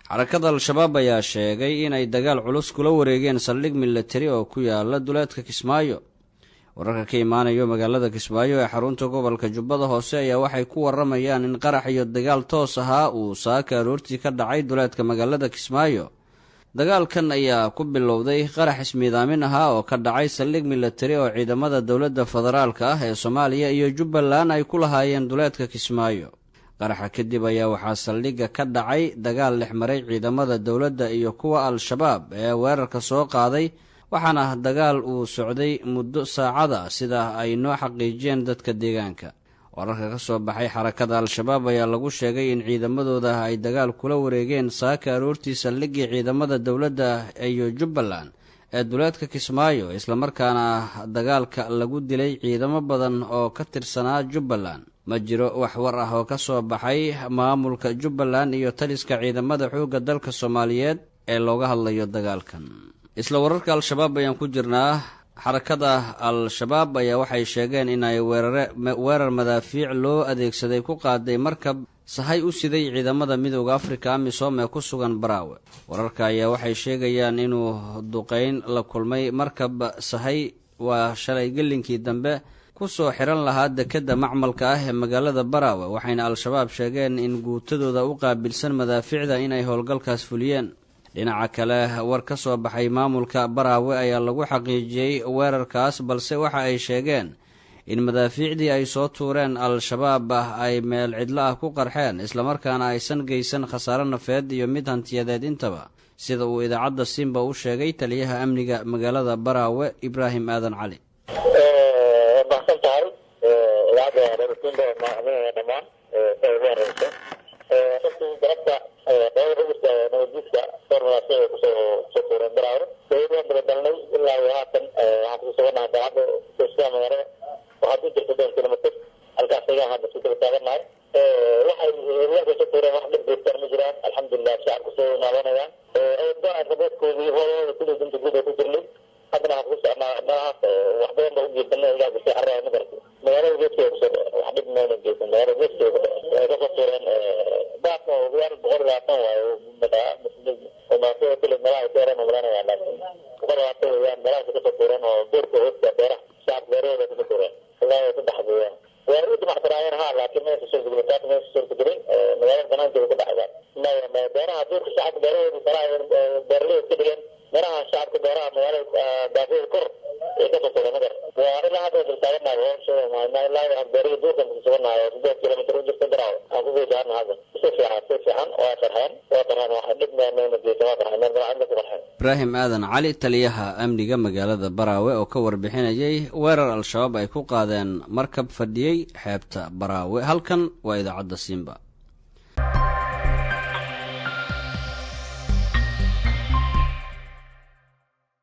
xarakada al-shabaab ayaa sheegay inay dagaal culus kula wareegeen saldhig milatari oo ku yaala duleedka Kismaayo. wararka ka imaanayo magaalada Kismaayo ee xarunta gobolka Jubbada Hoose ayaa waxay ku waramayaan in qarax iyo dagaal toos ah uu saaka aroortii ka dhacay duleedka magaalada Kismaayo. dagaalkan ayaa ku bilowday qarax ismiidaamin ah oo ka dhacay saldhig milatari oo ciidamada dowladda federaalka ah ee Soomaaliya iyo Jubbaland ay ku lahaayeen duleedka Kismaayo. qaraxa kadib ayaa waxaa saldhigga ka dhacay dagaal lexmaray ciidamada dowladda iyo kuwa al-shabaab ee weerarka soo qaaday, waxaana dagaal uu socday muddo saacada sida ay noo xaqiijiyeen dadka deegaanka. wararka ka soo baxay xarakada al-shabaab ayaa lagu sheegay in ciidamadooda ay dagaal kula wareegeen saaka aroortii saldhiggii ciidamada dowladda iyo Jubbaland ee duleedka Kismaayo, islamarkaana dagaalka lagu dilay ciidamo badan oo ka tirsanaa Jubbaland. ma jiro wax war ah oo ka soo baxay maamulka Jubbaland iyo taliska ciidamada xoogga dalka Soomaaliyeed ee looga hadlayo dagaalkan. isla wararka al-shabaab ayaan ku jirnaa. xarakada al-shabaab ayaa waxay sheegeen in ay weerar madaafiic loo adeegsaday ku qaaday markab sahay u siday ciidamada midowda Afrika AMISOM ee ku sugan Baraawe. wararka ayaa waxay sheegayaan inuu duqeyn la kulmay markab sahay waa shalay gelinkii dambe ku soo xiran lahaa dekedda macmalka ah ee magaalada Baraawe, waxayna al-shabaab sheegeen in guutadooda u qaabilsan madaafiicda inay howlgalkaas fuliyeen. dhinaca kale, war ka soo baxay maamulka Baraawe ayaa lagu xaqiijiyey weerarkaas, balse waxa ay sheegeen in madaafiicdii ay soo tuureen al-shabaab ay meel cidlo ah ku qarxeen, islamarkaana aysan geysan khasaare nafeed iyo mid hantiyadeed intaba, sida uu idaacadda Simba u sheegay taliyaha amniga magaalada Baraawe Ibraahim Aadan Cali. Ibraahim Aadan Cali, taliyaha amniga magaalada Baraawe, oo ka warbixinayay weerar al-shabaab ay ku qaadeen markab fadhiyay xeebta Baraawe. halkan waa idaacadda Simba.